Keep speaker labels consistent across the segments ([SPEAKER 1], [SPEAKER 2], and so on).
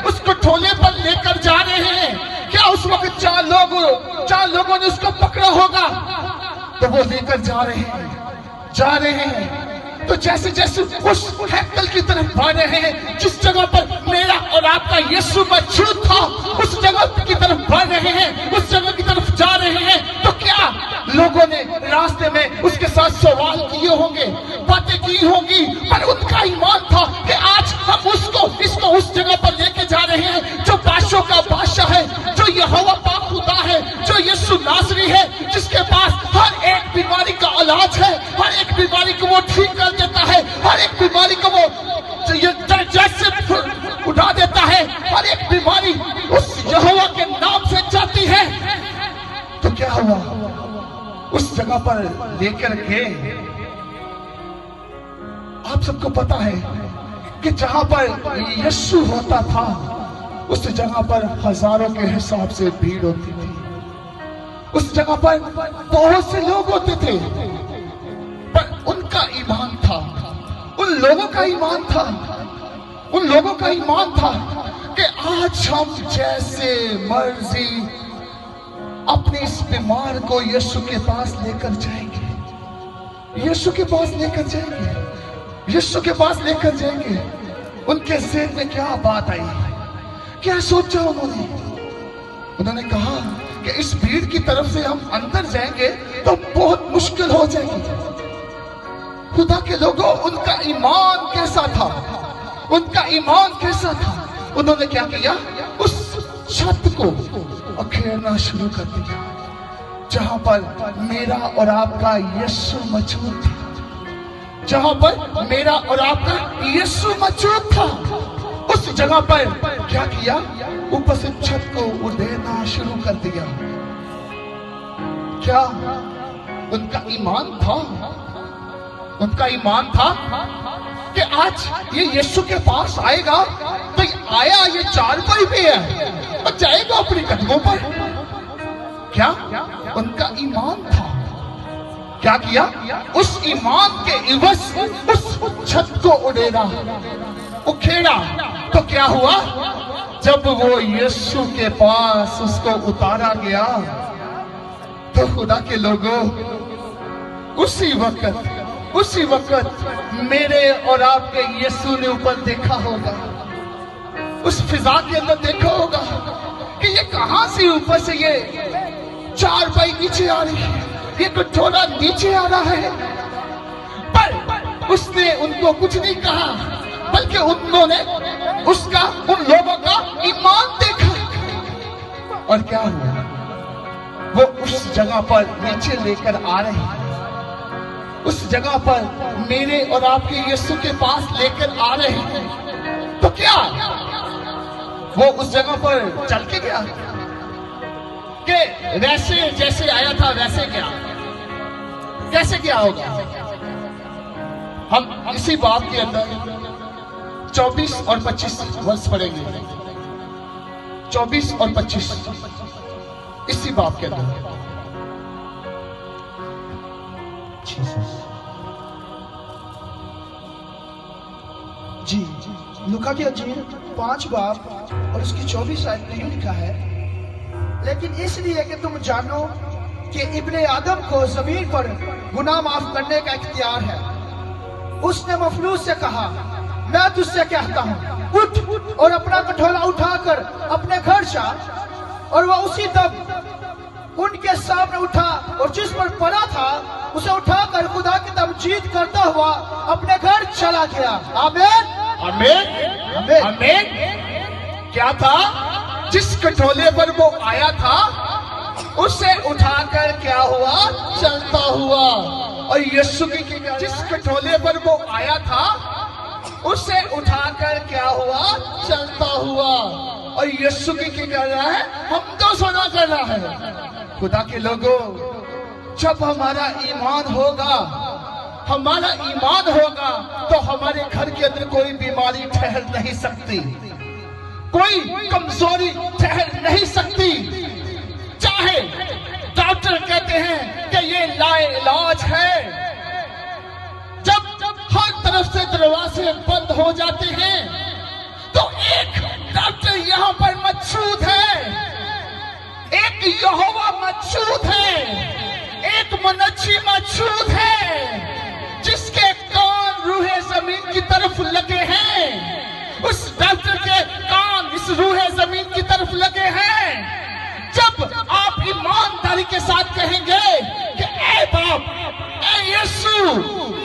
[SPEAKER 1] उस कठोले पर लेकर जा रहे हैं। क्या उस वक्त चार लोगों ने उसको पकड़ा होगा? तो वो लेकर जा रहे हैं। तो जैसे जैसे उस हैकल की तरफ बढ़ रहे हैं, जिस जगह पर मेरा और आपका यीशु मौजूद था, उस जगह की तरफ बढ़ रहे हैं, उस जगह की तरफ जा रहे हैं, तो क्या लोगों ने रास्ते में उसके साथ सवाल किए होंगे, बातें की होंगी, पर उनका ईमान था कि आज हम इसको उस जगह पर लेके जा रहे हैं जो बादशाह का बादशाह है, जो यहोवा पाक खुदा है, जो यीशु नासरी है, जिसके पास हर एक बीमारी का इलाज है, हर एक बीमारी को वो ठीक कर देता है, हर एक बीमारी को वो जैसे उठा देता है, हर एक बीमारी उस यहोवा के नाम से जाती है। तो क्या हुआ? उस जगह पर लेकर के, आप सबको पता है कि जहां पर यीशु होता था, उस जगह पर हजारों के हिसाब से भीड़ होती थी। उस जगह पर बहुत से लोग होते थे, पर उनका ईमान था, उन लोगों का ईमान था कि आज हम जैसे मर्जी अपने इस बीमार को यीशु के पास लेकर जाएंगे, यीशु के पास लेकर जाएंगे। उनके ज़हन में क्या बात आई, क्या सोचा उन्होंने कहा कि इस भीड़ की तरफ से हम अंदर जाएंगे तो बहुत मुश्किल हो जाएगी। खुदा के लोगों, उनका ईमान कैसा था? उन्होंने क्या किया? उस छत को उखेड़ना शुरू कर दिया जहां पर मेरा और आपका यीशु मौजूद था, उस जगह पर क्या किया? ऊपर से छत को उड़ेना शुरू कर दिया। क्या उनका ईमान था कि आज ये यीशु के पास आएगा, तो आया ये चारपाई पे है और जाएगा अपने कदमों पर। क्या उनका ईमान था? क्या किया? उस ईमान के इवज उस छत को उखेड़ा। तो क्या हुआ? जब वो यीशु के पास उसको उतारा गया, तो खुदा के लोगों, उसी वक्त मेरे और आपके यीशु ने ऊपर देखा होगा, उस फिजा के अंदर देखा होगा कि ये कहां से ऊपर से ये चारपाई नीचे आ रही है, ये कटोरा नीचे आ रहा है। पर उसने उनको कुछ नहीं कहा, बल्कि उन्होंने उन लोगों का ईमान देखा। और क्या हुआ? वो उस जगह पर नीचे लेकर आ रहे हैं, उस जगह पर मेरे और आपके यीशु के पास लेकर आ रहे हैं। तो क्या वो उस जगह पर चल के गया कि वैसे जैसे आया था वैसे कैसे क्या होगा? हम इसी बात के अंदर 24 और 25 वर्ष पढ़ेंगे। 24 और 25 इसी बात के अंदर।
[SPEAKER 2] जी, लूका की अंजील 5 बाब और उसकी 24 आयत में यूं लिखा है, लेकिन इसलिए कि तुम जानो कि इब्ने आदम को जमीन पर गुनाह माफ करने का इख्तियार है। उसने मफलूस से कहा, मैं तुझसे कहता हूँ, उठ और अपना कटोरा उठाकर अपने घर जा। और वह उसी दम उनके सामने उठा और जिस पर पड़ा था उसे उठाकर खुदा की तमजीद करता हुआ अपने घर चला गया। आमीन,
[SPEAKER 1] आमीन, आमीन। क्या था? जिस कटोले पर वो आया था उसे उठाकर क्या हुआ? चलता हुआ। और यीशु की जिस कटोले पर वो आया था उसे उठाकर क्या हुआ? चलता हुआ। और यीशु की क्या कर रहा है? हम तो सुना कर रहा है। खुदा के लोगों, जब हमारा ईमान होगा तो हमारे घर के अंदर कोई बीमारी ठहर नहीं सकती, कोई कमजोरी ठहर नहीं सकती। चाहे डॉक्टर कहते हैं कि ये लाइलाज है, जब हर तरफ से दरवाजे बंद हो जाते हैं तो एक मौजूद है, एक मुनज्जी मौजूद है जिसके कान रूहे जमीन की तरफ लगे हैं। उस डॉक्टर के कान इस रूहे जमीन की तरफ लगे हैं। जब आप ईमानदारी के साथ कहेंगे कि ऐ बाप, ऐ यीशु,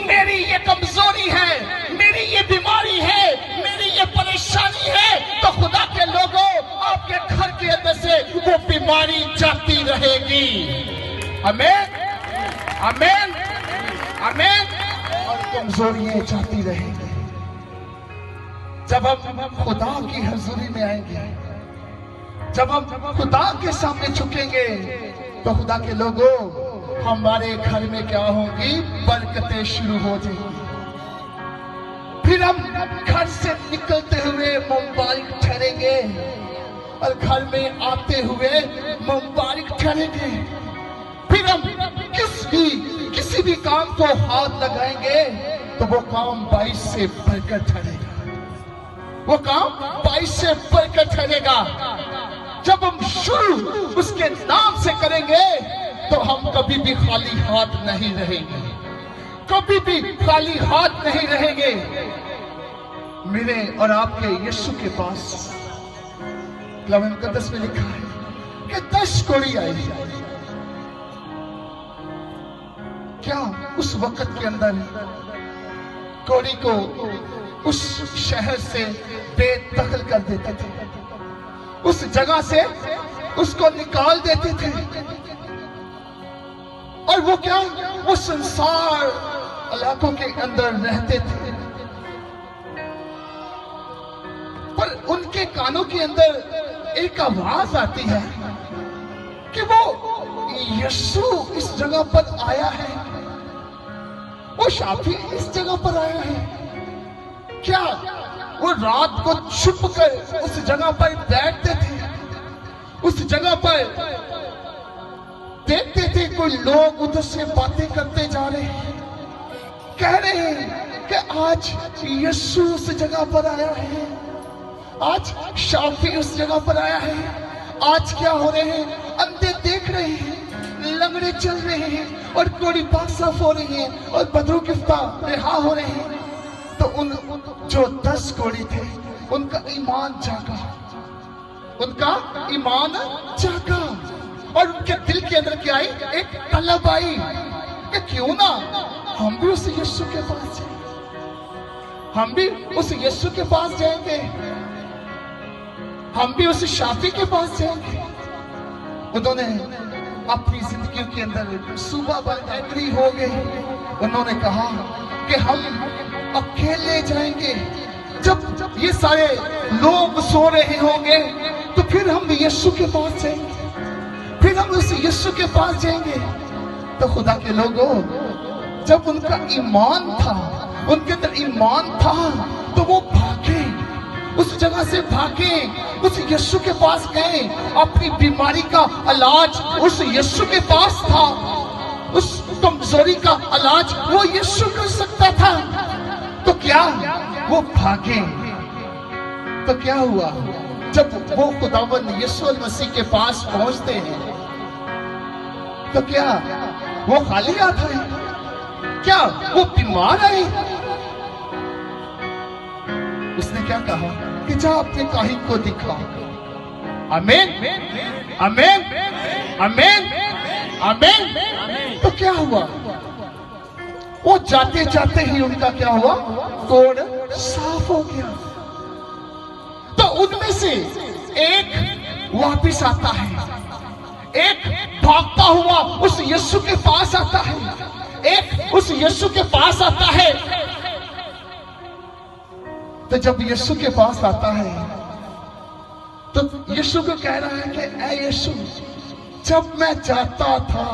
[SPEAKER 1] मेरी ये कमजोरी है, मेरी ये बीमारी है, मेरी ये परेशानी है, तो खुदा के लोगों, आपके घर के अंदर से वो बीमारी जाती रहेगी। आमीन, आमीन, आमीन। और कमजोरियां जाती रहेंगी। जब हम खुदा की हजूरी में आएंगे, जब हम खुदा के सामने झुकेंगे, तो खुदा के लोगों, हमारे घर में क्या होगी? बरकतें शुरू हो जाएंगी। फिर हम घर से निकलते हुए मुबारक ठहरेंगे और घर में आते हुए मुबारक ठहरेंगे। फिर हम किसी भी काम को हाथ लगाएंगे तो वो काम 22 से बढ़कर ठहरेगा, वो काम 22 से बढ़कर ठहरेगा। जब हम शुरू उसके नाम से करेंगे तो हम कभी भी खाली हाथ नहीं रहेंगे, कभी भी खाली हाथ नहीं रहेंगे। मेरे और आपके यीशु के पास कलाम मुकद्दस में लिखा है कि 10 कोड़ी आई। क्या उस वक्त के अंदर कोड़ी को उस शहर से बेदखल कर देते थे, उस जगह से उसको निकाल देते थे, और वो क्या, वो संसार इलाकों के अंदर रहते थे। पर उनके कानों के अंदर एक आवाज आती है कि वो यीशु इस जगह पर आया है, वो शाफी इस जगह पर आया है। क्या वो रात को छुप कर उस जगह पर बैठते थे, उस जगह पर देखते थे कोई लोग उधर से बातें करते जा रहे हैं, कह रहे हैं कि आज यीशु उस जगह पर आया है, आज शाफी उस जगह पर आया है। आज क्या हो रहे हैं? अंधे देख रहे हैं, लंगड़े चल रहे हैं, और कोड़ी पाक साफ हो रही है, और बदरू गिफ्ता रिहा हो रहे हैं। तो उन जो 10 कोड़ी थे, उनका ईमान जागा, उनका ईमान जागा, और उनके दिल के अंदर क्या आई? एक तलब आई कि क्यों ना हम भी उस यीशु के पास जाएं, हम भी उस यीशु के पास जाएंगे, हम भी उस शाफी के पास जाएंगे। उन्होंने अपनी जिंदगी के अंदर सुबह भर एग्री हो गए। उन्होंने कहा कि हम अकेले जाएंगे, जब ये सारे लोग सो रहे होंगे तो फिर हम यीशु के पास जाएंगे, फिर हम उस यीशु के पास जाएंगे। तो खुदा के लोगों, जब उनका ईमान था, उनके अंदर ईमान था, तो वो भागे, उस जगह से भागे, उस यीशु के पास गए। अपनी बीमारी का इलाज उस यीशु के पास था, उस कमजोरी का इलाज वो यीशु कर सकता था। तो क्या वो भागे? तो क्या हुआ? जब वो खुदावंद यीशु मसीह के पास पहुंचते हैं, तो क्या वो खाली हाथ आए? क्या वो बीमार आए? उसने क्या कहा कि जा अपने काहिन को दिखा। आमीन, आमीन, आमीन, आमीन। तो क्या हुआ? वो जाते जाते ही उनका क्या हुआ? कोढ़ साफ हो गया। तो उनमें से एक वापिस आता है, एक भागता हुआ उस यीशु के पास आता है, एक उस यीशु के पास आता है। तो जब यीशु के पास आता है तो यीशु को कह रहा है कि ऐ यीशु, जब मैं जाता था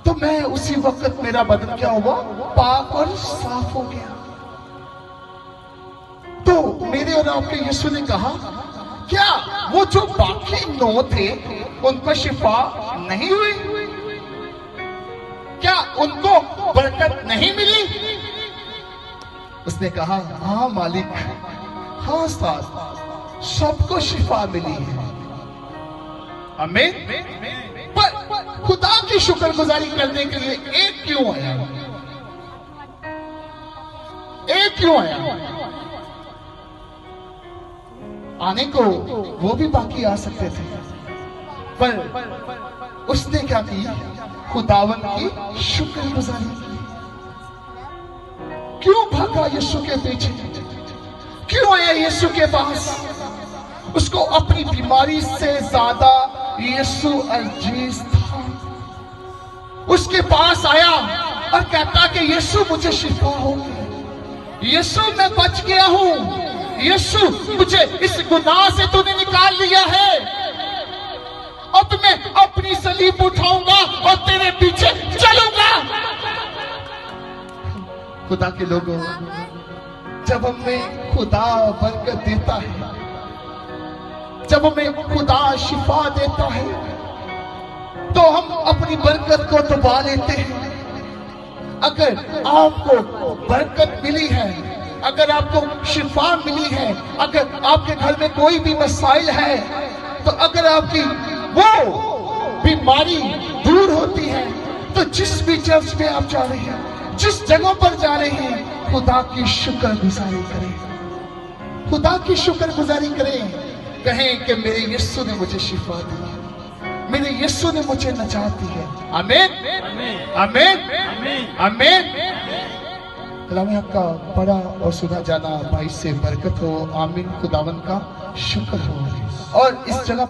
[SPEAKER 1] तो मैं उसी वक्त मेरा बदन क्या हुआ? पाक और साफ हो गया। तो मेरे और आपके यीशु ने कहा, क्या वो जो बाकी 9 थे उनको शिफा नहीं हुई? क्या उनको बरकत नहीं मिली? उसने कहा, हाँ मालिक, हाँ साथ, सबको शिफा मिली है। आमीन। पर खुदा की शुक्रगुजारी करने के लिए एक क्यों आया? एक क्यों आया? आने को वो भी बाकी आ सकते थे, पर उसने क्या की? खुदावन की शुक्रगुजारी की। क्यों भागा यीशु के पीछे? क्यों आया यीशु के पास? उसको अपनी बीमारी से ज्यादा यीशु अजीज था। उसके पास आया और कहता कि यीशु मुझे शिफा हो गई, यीशु मैं बच गया हूं, यीशु मुझे इस गुनाह से तूने निकाल लिया है, अब मैं अपनी सलीब उठाऊंगा और तेरे पीछे चलूंगा। खुदा के लोगों, जब हमें खुदा बरकत देता है, जब हमें खुदा शिफा देता है, तो हम अपनी बरकत को दबा लेते हैं। अगर आपको बरकत मिली है, अगर आपको शिफा मिली है, अगर आपके घर में कोई भी मसाइल है, तो अगर आपकी वो बीमारी दूर होती है, तो जिस भी चर्च में आप जा रहे हैं, जिस जगह पर जा रहे हैं, खुदा की शुक्रगुजारी करें, खुदा की शुक्रगुजारी करें। कहें कि मेरे यीशु ने मुझे शिफा दी है, मेरे यीशु ने मुझे नजात दी है। आमीन, आमीन, आमीन। कलाम आपका पढ़ा और सुना जाना भाई से बरकत हो। आमीन। खुदावन का शुक्र हो। और इस जगह